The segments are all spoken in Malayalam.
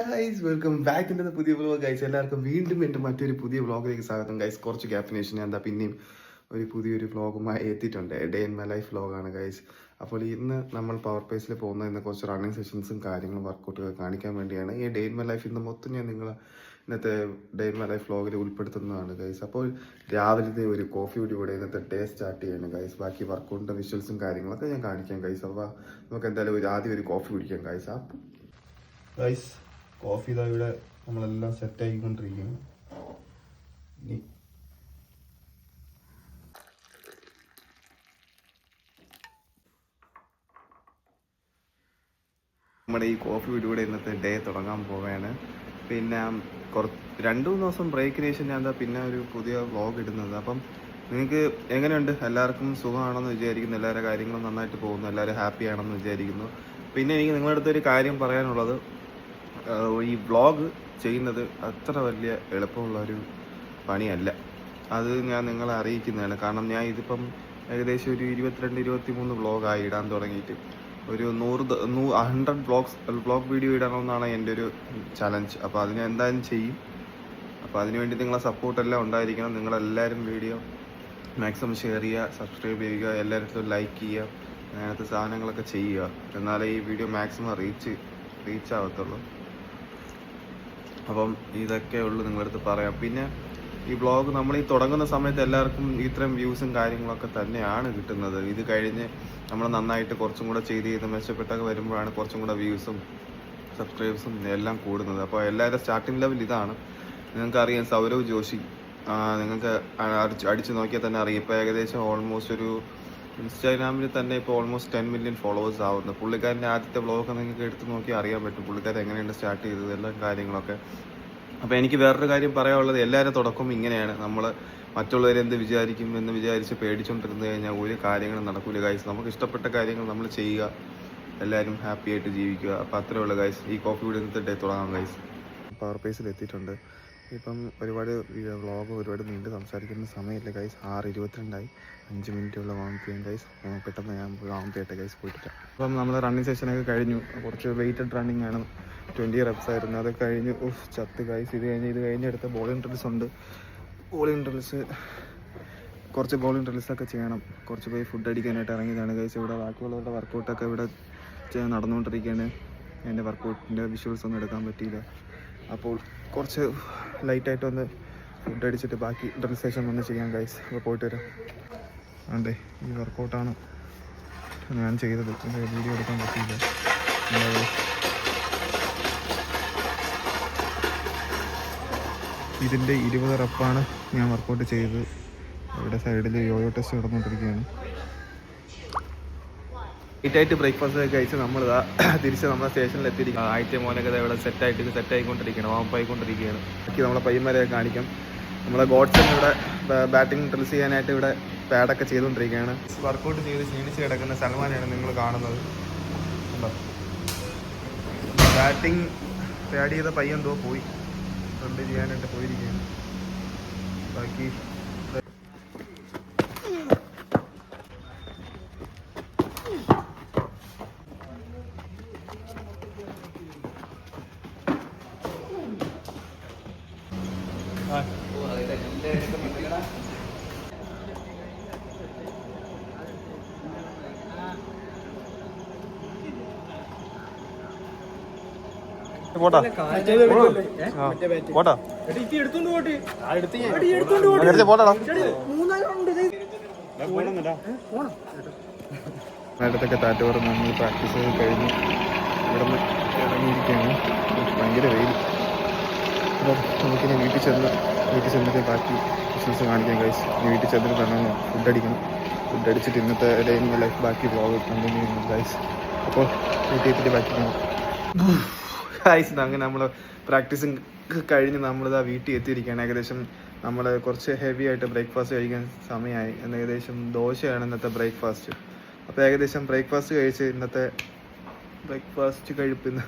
ഗൈസ് വെൽക്കം ബാക്ക് ഇൻ പുതിയ വ്ലോഗ് ഗൈസ്. എല്ലാവർക്കും വീണ്ടും എൻ്റെ മറ്റൊരു പുതിയ വ്ലോഗിലേക്ക് സ്വാഗതം ഗൈസ്. കുറച്ച് ഗ്യാപ്പിന് ശേഷം ഞാൻ എന്താ പിന്നെയും ഒരു പുതിയൊരു വ്ലോഗുമായി എത്തിയിട്ടുണ്ട്. ഡേ ഇൻ മൈ ലൈഫ് വ്ലോഗാണ് ഗൈസ്. അപ്പോൾ ഇന്ന് നമ്മൾ പവർ പേസിൽ പോകുന്ന ഇന്ന് കുറച്ച് റണ്ണിങ് സെഷൻസും കാര്യങ്ങളും വർക്കൗട്ടൊക്കെ കാണിക്കാൻ വേണ്ടിയാണ്. ഈ ഡേ ഇൻ മൈ ലൈഫ് ഇന്ന് മൊത്തം ഞാൻ നിങ്ങൾ ഇന്നത്തെ ഡേ ഇൻ മൈ ലൈഫ് വ്ലോഗിൽ ഉൾപ്പെടുത്തുന്നതാണ് ഗൈസ്. അപ്പോൾ രാവിലത്തെ ഒരു കോഫി കൂടി ഇന്നത്തെ ഡേ സ്റ്റാർട്ട് ചെയ്യണം ഗൈസ്. ബാക്കി വർക്കൗട്ടിൻ്റെ വിഷ്വൽസും കാര്യങ്ങളൊക്കെ ഞാൻ കാണിക്കാം ഗൈസ്. അപ്പോൾ നമുക്ക് എന്തായാലും ആദ്യം ഒരു കോഫി കുടിക്കാം ഗൈസ്. അപ്പോൾ ഗൈസ് കോഫി ഇതാ ഇവിടെ നമ്മളെല്ലാം സെറ്റ് ആക്കിക്കൊണ്ടിരിക്കുന്നു. ഇനി നമ്മുടെ ഈ കോഫി വീഡിയോയുടെ ഇന്നത്തെ ഡേ തുടങ്ങാൻ പോവുകയാണ്. പിന്നെ 2-3 ദിവസം ബ്രേക്കിന് ശേഷം ഞാൻ എന്താ പിന്നെ ഒരു പുതിയ വ്ലോഗ് ഇടുന്നത്. അപ്പം നിങ്ങൾക്ക് എങ്ങനെയുണ്ട്? എല്ലാവർക്കും സുഖമാണെന്ന് വിചാരിക്കുന്നു. എല്ലാവരുടെ കാര്യങ്ങളും നന്നായിട്ട് പോകുന്നു. എല്ലാവരും ഹാപ്പി ആണെന്ന് വിചാരിക്കുന്നു. പിന്നെ എനിക്ക് നിങ്ങളുടെ അടുത്തൊരു കാര്യം പറയാനുള്ളത്, ഈ വ്ളോഗ് ചെയ്യുന്നത് അത്ര വലിയ എളുപ്പമുള്ളൊരു പണിയല്ല. അത് ഞാൻ നിങ്ങളെ അറിയിക്കുന്നതാണ്. കാരണം ഞാൻ ഇതിപ്പം ഏകദേശം ഒരു 22-23 വ്ളോഗായി ഇടാൻ തുടങ്ങിയിട്ട്. ഒരു 100 വ്ളോഗ് വീഡിയോ ഇടണമെന്നാണ് എൻ്റെ ഒരു ചലഞ്ച്. അപ്പോൾ അതിന് എന്തായാലും ചെയ്യും. അപ്പോൾ അതിനുവേണ്ടി നിങ്ങളെ സപ്പോർട്ടെല്ലാം ഉണ്ടായിരിക്കണം. നിങ്ങളെല്ലാവരും വീഡിയോ മാക്സിമം ഷെയർ ചെയ്യുക, സബ്സ്ക്രൈബ് ചെയ്യുക, എല്ലായിടത്തും ലൈക്ക് ചെയ്യുക, അങ്ങനത്തെ സാധനങ്ങളൊക്കെ ചെയ്യുക. എന്നാലേ ഈ വീഡിയോ മാക്സിമം റീച്ച് ആവത്തുള്ളൂ. അപ്പം ഇതൊക്കെ ഉള്ളൂ നിങ്ങളടുത്ത് പറയാം. പിന്നെ ഈ വ്ളോഗ് നമ്മൾ ഈ തുടങ്ങുന്ന സമയത്ത് എല്ലാവർക്കും ഇത്രയും വ്യൂസും കാര്യങ്ങളൊക്കെ തന്നെയാണ് കിട്ടുന്നത്. ഇത് കഴിഞ്ഞ് നമ്മൾ നന്നായിട്ട് കുറച്ചും കൂടെ ചെയ്ത് മെച്ചപ്പെട്ടൊക്കെ വരുമ്പോഴാണ് കുറച്ചും കൂടെ വ്യൂസും സബ്സ്ക്രൈബേഴ്സും എല്ലാം കൂടുന്നത്. അപ്പോൾ എല്ലാവരും സ്റ്റാർട്ടിംഗ് ലെവൽ ഇതാണ്. നിങ്ങൾക്കറിയാം, സൗരവ് ജോഷി നിങ്ങൾക്ക് അടിച്ച് നോക്കിയാൽ തന്നെ അറിയാം. ഇപ്പോൾ ഏകദേശം ഓൾമോസ്റ്റ് ഒരു ഇൻസ്റ്റാഗ്രാമിൽ തന്നെ ഇപ്പോൾ ഓൾമോസ്റ്റ് 10 മില്യൺ ഫോളോവേഴ്സ് ആവുന്നു. പുള്ളിക്കാരൻ്റെ ആദ്യത്തെ വ്ളോഗ് നിങ്ങൾക്ക് എടുത്ത് നോക്കി അറിയാൻ പറ്റും പുള്ളിക്കാരൻ എങ്ങനെയാണ് സ്റ്റാർട്ട് ചെയ്തത്, എല്ലാം കാര്യങ്ങളൊക്കെ. അപ്പോൾ എനിക്ക് വേറൊരു കാര്യം പറയാനുള്ളത്, എല്ലാവരും തുടക്കം ഇങ്ങനെയാണ്. നമ്മൾ മറ്റുള്ളവരെന്ത് വിചാരിക്കും എന്ന് വിചാരിച്ച് പേടിച്ചുകൊണ്ടിരുന്നു കഴിഞ്ഞാൽ ഒരു കാര്യങ്ങളും നടക്കില്ല ഗൈസ്. നമുക്ക് ഇഷ്ടപ്പെട്ട കാര്യങ്ങൾ നമ്മൾ ചെയ്യുക, എല്ലാവരും ഹാപ്പി ആയിട്ട് ജീവിക്കുക. അപ്പോൾ അത്രേ ഉള്ളൂ ഗൈസ്. ഈ കോഫി വീഡിയോ ഇന്നത്തെ തുടങ്ങാം ഗൈസ്. പവർ പേസിൽ എത്തിയിട്ടുണ്ട്. ഇപ്പം ഒരുപാട് വ്ളോഗ് ഒരുപാട് നീണ്ട് സംസാരിക്കുന്ന സമയമില്ല ഗൈസ്. 6:22 5 മിനിറ്റുള്ള വാം ചെയ്യാം ഗൈസ്. പെട്ടെന്ന് ഞാൻ വാം ചെയ്യട്ടെ ഗൈസ് പോയിട്ട്. അപ്പം നമ്മൾ റണ്ണിങ് സെഷനൊക്കെ കഴിഞ്ഞു. കുറച്ച് വെയിറ്റഡ് റണ്ണിങ് ആണ്, 20 റെപ്സ് ആയിരുന്നു. അത് കഴിഞ്ഞ് ചത്ത് ഗൈസ്. ഇത് കഴിഞ്ഞ് അടുത്ത ബോളിംഗ് ഡ്രിൽസ് ഉണ്ട്. കുറച്ച് ബോളിംഗ് ഡ്രിൽസൊക്കെ ചെയ്യണം. കുറച്ച് പോയി ഫുഡ് അടിക്കാനായിട്ട് ഇറങ്ങിയതാണ് ഗൈസ്. ഇവിടെ ബാക്കിയുള്ളവരുടെ വർക്കൗട്ടൊക്കെ ഇവിടെ നടന്നുകൊണ്ടിരിക്കുകയാണ്. എൻ്റെ വർക്കൗട്ടിൻ്റെ വിഷ്വൽസ് ഒന്നും എടുക്കാൻ പറ്റിയില്ല. അപ്പോൾ കുറച്ച് ലൈറ്റായിട്ട് വന്ന് ഫുഡ് അടിച്ചിട്ട് ബാക്കി ഡ്രിൽ സെഷൻ വന്ന് ചെയ്യാം ഗൈസ്. അപ്പോൾ പോയിട്ട് വരാം. അതെ, ഈ വർക്കൗട്ടാണ് ഞാൻ ചെയ്തത്. വീഡിയോ എടുക്കാൻ പറ്റിയില്ല. ഇതിൻ്റെ 20 റെപ്പാണ് ഞാൻ വർക്കൗട്ട് ചെയ്തത്. ഇവിടെ സൈഡിൽ യോയോ ടെസ്റ്റ് നടന്നുകൊണ്ടിരിക്കുകയാണ്. ലൈറ്റായിട്ട് ബ്രേക്ക്ഫാസ്റ്റ് ഒക്കെ കഴിച്ച് നമ്മളിതാ തിരിച്ച് നമ്മുടെ സ്റ്റേഷനിൽ എത്തിയിരിക്കും. ആദ്യത്തെ മോനൊക്കെ ഇവിടെ സെറ്റായിക്കൊണ്ടിരിക്കുകയാണ്, വാmpaയിക്കൊണ്ടിരിക്കുകയാണ്. ബാക്കി നമ്മളെ പയ്യന്മാരെ കാണിക്കാം. നമ്മളെ ഗോഡ്സൺ ഇവിടെ ബാറ്റിംഗ് ഡ്രിൽ ചെയ്യാനായിട്ട് ഇവിടെ പാഡൊക്കെ ചെയ്തുകൊണ്ടിരിക്കുകയാണ്. വർക്കൗട്ട് ചെയ്ത് ക്ഷീണിച്ച് കിടക്കുന്ന സൽമാനാണ് നിങ്ങൾ കാണുന്നത്. ബാറ്റിംഗ് പാഡ് ചെയ്ത പയ്യന്തോ പോയി ഡ്രിൽ ചെയ്യാനായിട്ട് പോയിരിക്കുകയാണ്. ബാക്കി പോട്ടാ നേരത്തൊക്കെ താറ്റ് പറഞ്ഞ് നമ്മൾ പ്രാക്ടീസ് കഴിഞ്ഞ് ഇവിടെ നിന്ന് ഇറങ്ങിയിരിക്കുകയാണ്. ഭയങ്കര വെയിൽ. അപ്പം നമുക്കിനി വീട്ടിൽ ചെന്നിട്ട് ബാക്കി ബിസിനസ് കാണിക്കാം ഗൈസ്. വീട്ടിൽ ചെന്നിട്ട് തന്നെ ഫുഡ് അടിക്കണം. ഫുഡ് അടിച്ചിട്ട് ഇന്നത്തെ ഡേ ഇൻ മൈ ലൈഫ് ബാക്കി വ്ളോഗ് കണ്ടിന്യൂ ചെയ്യുന്നു ഗൈസ്. അപ്പോൾ വീട്ടിൽ എത്തിയിട്ട് ബാക്കി ഗൈസ്. അങ്ങനെ നമ്മൾ പ്രാക്ടീസിങ് കഴിഞ്ഞ് നമ്മളിതാ വീട്ടിൽ എത്തിയിരിക്കുകയാണ്. ഏകദേശം നമ്മൾ കുറച്ച് ഹെവി ആയിട്ട് ബ്രേക്ക്ഫാസ്റ്റ് കഴിക്കാൻ സമയമായി. ഏകദേശം ദോശയാണ് ഇന്നത്തെ ബ്രേക്ക്ഫാസ്റ്റ്. അപ്പോൾ ഏകദേശം ബ്രേക്ക്ഫാസ്റ്റ് കഴിച്ച് ഇന്നത്തെ ബ്രേക്ക്ഫാസ്റ്റ്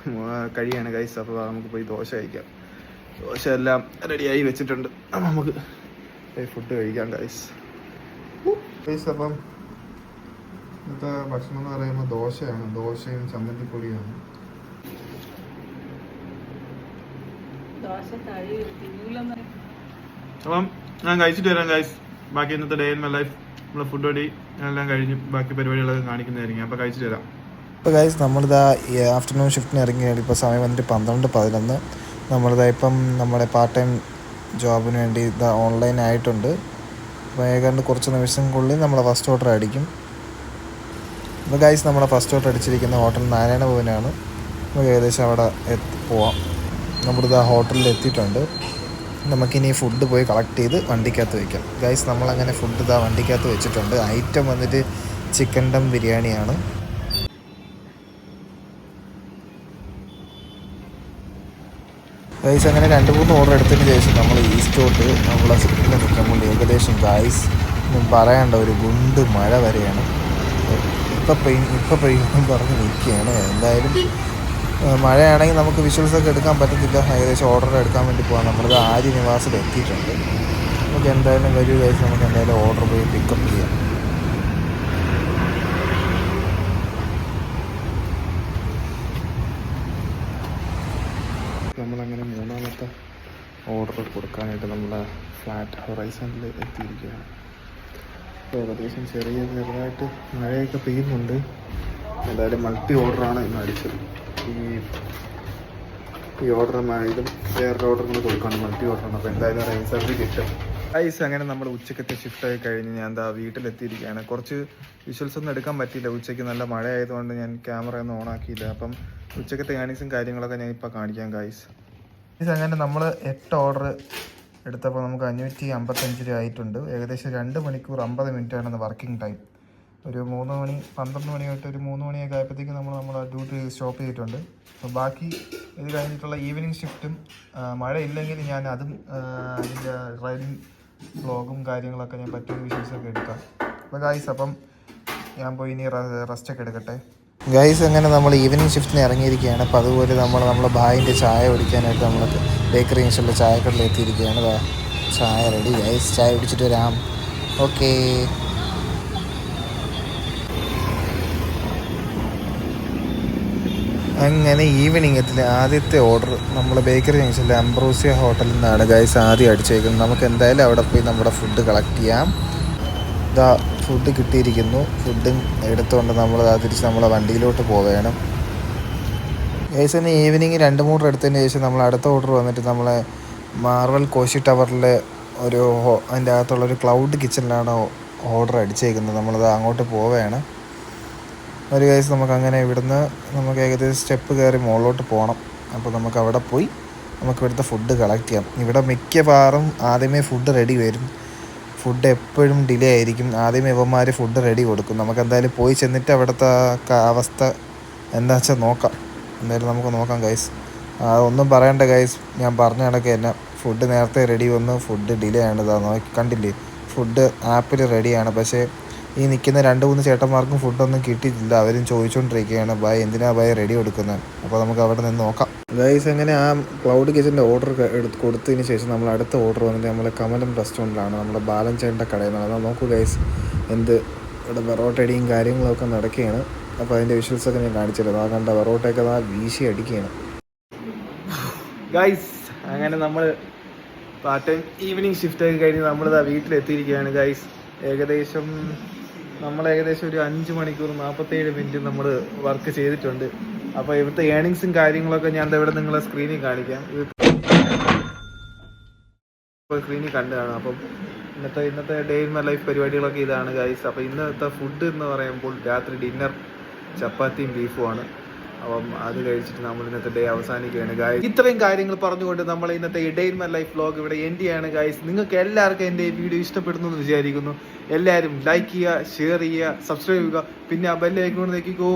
കഴിയാണ് ഗൈസ്. അപ്പോൾ നമുക്ക് പോയി ദോശ കഴിക്കാം. ദോശ എല്ലാം റെഡിയായി വെച്ചിട്ടുണ്ട്. നമുക്ക് ഫുഡ് കഴിക്കാം ഗൈസ്. അപ്പം ഇന്നത്തെ ഭക്ഷണം എന്ന് പറയുമ്പോൾ ദോശയാണ്. ദോശയും ചമ്മന്തിപ്പൊടിയാണ്. അപ്പം ഞാൻ കഴിച്ചിട്ട് വരാം ഗൈസ്. ബാക്കി ഇന്നത്തെ ഡേ ഇൻ മൈ ലൈഫ് നമ്മളെ ഫുഡ് ഓടി എല്ലാം കഴിഞ്ഞ് ബാക്കി പരിപാടികളൊക്കെ കാണിക്കുന്നതായിരിക്കും. അപ്പോൾ കഴിച്ചിട്ട് വരാം. ഇപ്പോൾ ഗൈസ് നമ്മളിതാ ആഫ്റ്റർനൂൺ ഷിഫ്റ്റിന് ഇറങ്ങിയാണ്. ഇപ്പോൾ സമയം വന്നിട്ട് 12:11. നമ്മളിതാ ഇപ്പം നമ്മുടെ പാർട്ട് ടൈം ജോബിന് വേണ്ടി ഇതാ ഓൺലൈൻ ആയിട്ടുണ്ട്. അപ്പോൾ ഏതാണ്ട് കുറച്ച് നിമിഷങ്ങൾക്കുള്ളിൽ നമ്മളെ ഫസ്റ്റ് ഓർഡർ അടിക്കും. അപ്പോൾ ഗൈസ് നമ്മളെ ഫസ്റ്റ് ഓർഡർ അടിച്ചിരിക്കുന്ന ഹോട്ടൽ നാരായണ ഭവനാണ്. നമുക്ക് ഏകദേശം അവിടെ പോവാം. നമ്മളിതാ ഹോട്ടലിൽ എത്തിയിട്ടുണ്ട്. നമുക്കിനി ഫുഡ് പോയി കളക്ട് ചെയ്ത് വണ്ടിക്കകത്ത് വയ്ക്കാം. ഗൈസ് നമ്മളങ്ങനെ ഫുഡ് ഇതാ വണ്ടിക്കകത്ത് വെച്ചിട്ടുണ്ട്. ഐറ്റം വന്നിട്ട് ചിക്കൻ ദം ബിരിയാണിയാണ്. ഗൈസ് അങ്ങനെ 2-3 ഓർഡർ എടുത്തതിന് ശേഷം നമ്മൾ ഈസ്റ്റോട്ട് നമ്മളെ സിറ്റിയിൽ നിൽക്കുമ്പോൾ ഏകദേശം ഗൈസ് പറയേണ്ട ഒരു ഗുണ്ട് മഴ വരെയാണ്. ഇപ്പം പെയ്യുമെന്ന് പറഞ്ഞ് നിൽക്കുകയാണ്. എന്തായാലും മഴയാണെങ്കിൽ നമുക്ക് വിഷ്വൽസൊക്കെ എടുക്കാൻ പറ്റത്തില്ല. ഏകദേശം ഓർഡർ എടുക്കാൻ വേണ്ടി പോകാം. നമ്മളിത് ആര്യ നിവാസിൽ എത്തിയിട്ടുണ്ട്. നമുക്ക് എന്തായാലും വരൂ ഗൈസ്, നമുക്ക് എന്തായാലും ഓർഡർ പോയി പിക്കപ്പ് ചെയ്യാം. നമ്മളങ്ങനെ 3ാമത്തെ ഓർഡർ കൊടുക്കാനായിട്ട് നമ്മളെ ഫ്ലാറ്റ് ഹൊറൈസണിൽ എത്തിയിരിക്കുകയാണ്. ഏകദേശം ചെറുതായിട്ട് മഴയൊക്കെ പെയ്യുന്നുണ്ട്. എന്തായാലും മൾട്ടി ഓർഡറാണ് ഇന്ന് അടിച്ചത്. ഈ ഓർഡർ ഇതും വേറൊരു ഓർഡർ കൂടി കൊടുക്കുകയാണ്. മൾട്ടി ഓർഡറാണ്. അപ്പോൾ എന്തായാലും റെയിൻ സർവീസ് കിട്ടും. ഗൈസ് അങ്ങനെ നമ്മൾ ഉച്ചക്കത്തെ ഷിഫ്റ്റായി കഴിഞ്ഞ് ഞാൻ എന്താ വീട്ടിലെത്തിയിരിക്കുകയാണ്. കുറച്ച് വിഷ്വൽസ് ഒന്നും എടുക്കാൻ പറ്റിയില്ല. ഉച്ചയ്ക്ക് നല്ല മഴ ആയതുകൊണ്ട് ഞാൻ ക്യാമറ ഒന്നും ഓൺ ആക്കിയില്ല. അപ്പം ഉച്ചക്കത്തെ ഏണിങ്സും കാര്യങ്ങളൊക്കെ ഞാൻ ഇപ്പോൾ കാണിക്കാം ഗൈസ്. അങ്ങനെ നമ്മൾ 8 ഓർഡർ എടുത്തപ്പോൾ നമുക്ക് 555 രൂപ ആയിട്ടുണ്ട്. ഏകദേശം 2 മണിക്കൂർ 50 മിനിറ്റാണ് വർക്കിംഗ് ടൈം. ഒരു 3 മണി 12 മണി തൊട്ട് ഒരു 3 മണിയൊക്കെ ആയപ്പോഴത്തേക്ക് നമ്മൾ ഡ്യൂട്ടി സ്റ്റോപ്പ് ചെയ്തിട്ടുണ്ട്. അപ്പോൾ ബാക്കി ഇത് കഴിഞ്ഞിട്ടുള്ള ഈവനിങ് ഷിഫ്റ്റും മഴ ഇല്ലെങ്കിൽ ഞാൻ അതും അതിൻ്റെ ഡ്രൈവിംഗ് വ്ളോഗും കാര്യങ്ങളൊക്കെ ഞാൻ പറ്റിയ വിഷ്വൽസൊക്കെ എടുക്കാം. അപ്പോൾ ഗൈസ് അപ്പം ഞാൻ പോയി ഇനി റെസ്റ്റൊക്കെ എടുക്കട്ടെ. ഗൈസ് അങ്ങനെ നമ്മൾ ഈവനിങ് ഷിഫ്റ്റിന് ഇറങ്ങിയിരിക്കുകയാണ്. അപ്പോൾ അതുപോലെ നമ്മളെ ഭായിൻ്റെ ചായ കുടിക്കാനായിട്ട് നമ്മൾ ബേക്കറി ഇൻഷുള്ള ചായക്കടയിൽ എത്തിയിരിക്കുകയാണ്. ചായ റെഡി ഗൈസ്, ചായ കുടിച്ചിട്ട് വരാം. ഓക്കേ. അങ്ങനെ ഈവനിങ്ങത്തിൽ ആദ്യത്തെ ഓർഡർ നമ്മൾ ബേക്കറി ജംഗ്ഷനിലെ അംബ്രോസിയ ഹോട്ടലിൽ നിന്നാണ് ഗൈസ് ആദ്യം അടിച്ചേക്കുന്നത്. നമുക്ക് എന്തായാലും അവിടെ പോയി നമ്മുടെ ഫുഡ് കളക്ട് ചെയ്യാം. ഇതാ ഫുഡ് കിട്ടിയിരിക്കുന്നു. ഫുഡും എടുത്തുകൊണ്ട് നമ്മൾ തിരിച്ച് നമ്മളെ വണ്ടിയിലോട്ട് പോവുകയാണ്. ഗൈസ് തന്നെ ഈവനിങ് 2-3 എടുത്തതിന് ശേഷം നമ്മൾ അടുത്ത ഓർഡർ വന്നിട്ട് നമ്മളെ മാർവൽ കോശി ടവറിലെ അതിൻ്റെ അകത്തുള്ളൊരു ക്ലൗഡ് കിച്ചണിലാണ് ഓർഡർ അടിച്ചേക്കുന്നത്. നമ്മളത് അങ്ങോട്ട് പോവുകയാണ്. ഒരു ഗൈസ് നമുക്കങ്ങനെ ഇവിടുന്ന് നമുക്ക് ഏകദേശം സ്റ്റെപ്പ് കയറി മുകളിലോട്ട് പോകണം. അപ്പോൾ നമുക്ക് അവിടെ പോയി നമുക്ക് ഇവിടുത്തെ ഫുഡ് കളക്ട് ചെയ്യാം. ഇവിടെ മിക്കവാറും ആദ്യമേ ഫുഡ് റെഡി വരും. ഫുഡ് എപ്പോഴും ഡിലേ ആയിരിക്കും. ആദ്യമേ ഇവന്മാർ ഫുഡ് റെഡി കൊടുക്കും. നമുക്ക് എന്തായാലും പോയി ചെന്നിട്ട് അവിടുത്തെ അവസ്ഥ എന്താ വെച്ചാൽ നോക്കാം. എന്തായാലും നമുക്ക് നോക്കാം ഗൈസ്. ഒന്നും പറയണ്ട ഗൈസ്, ഞാൻ പറഞ്ഞ കണക്ക് തന്നെ ഫുഡ് നേരത്തെ റെഡി വന്നു. ഫുഡ് ഡിലേ ആണ്. ഇതാ കണ്ടില്ലേ, ഫുഡ് ആപ്പിൽ റെഡിയാണ്. പക്ഷേ ഈ നിൽക്കുന്ന 2-3 ചേട്ടന്മാർക്കും ഫുഡൊന്നും കിട്ടിയിട്ടില്ല. അവരും ചോദിച്ചുകൊണ്ടിരിക്കുകയാണ്, ബായ് എന്തിനാ ബായ് റെഡി കൊടുക്കുന്നത്. അപ്പോൾ നമുക്ക് അവിടെ നിന്ന് നോക്കാം ഗൈസ്. അങ്ങനെ ആ ക്ലൗഡ് കിച്ചൻ്റെ ഓർഡർ കൊടുത്തതിന് ശേഷം നമ്മൾ അടുത്ത ഓർഡർ വന്നിട്ട് നമ്മളെ കമലം റെസ്റ്റോറൻറ്റിലാണ്, നമ്മുടെ ബാലൻ ചേട്ടൻ്റെ കടയിൽ നിന്നാണ്. നോക്കൂ ഗൈസ്, ഇവിടെ വെറോട്ടടിയും കാര്യങ്ങളൊക്കെ നടക്കുകയാണ്. അപ്പോൾ അതിൻ്റെ വിഷ്വൽസൊക്കെ ഞാൻ കാണിച്ചില്ല. ആ കണ്ട വെറോട്ടയൊക്കെ വീശി അടിക്കുകയാണ് ഗൈസ്. അങ്ങനെ നമ്മൾ പാർട്ട് ടൈം ഈവനിങ് ഷിഫ്റ്റൊക്കെ കഴിഞ്ഞ് നമ്മളിതാ വീട്ടിലെത്തിയിരിക്കുകയാണ് ഗൈസ്. ഏകദേശം ഒരു 5 മണിക്കൂർ 47 മിനിറ്റ് നമ്മൾ വർക്ക് ചെയ്തിട്ടുണ്ട്. അപ്പോൾ ഇവിടുത്തെ ഏണിങ്സും കാര്യങ്ങളൊക്കെ ഞാൻ ഇവിടെ നിങ്ങളെ സ്ക്രീനിൽ കാണിക്കാം. സ്ക്രീനിൽ കണ്ടതാണ്. അപ്പം ഇന്നത്തെ ഡേ ഇൻ മൈ ലൈഫ് പരിപാടികളൊക്കെ ഇതാണ് ഗൈസ്. അപ്പോൾ ഇന്നത്തെ ഫുഡ് എന്ന് പറയുമ്പോൾ രാത്രി ഡിന്നർ ചപ്പാത്തിയും ബീഫുമാണ്. അപ്പം അത് കഴിച്ചിട്ട് നമ്മൾ ഇന്നത്തെ ഡേ അവസാനിക്കുകയാണ് ഗൈസ്. ഇത്രയും കാര്യങ്ങൾ പറഞ്ഞുകൊണ്ട് നമ്മൾ ഇന്നത്തെ day in my life vlog ഇവിടെ എൻഡ് ചെയ്യാണ് ഗൈസ്. നിങ്ങൾക്ക് എല്ലാവർക്കും എൻ്റെ വീഡിയോ ഇഷ്ടപ്പെടുന്നു എന്ന് വിചാരിക്കുന്നു. എല്ലാവരും ലൈക്ക് ചെയ്യുക, ഷെയർ ചെയ്യുക, സബ്സ്ക്രൈബ് ചെയ്യുക. പിന്നെ ആ ബെൽ ഐക്കൺ നോക്കിക്കോ.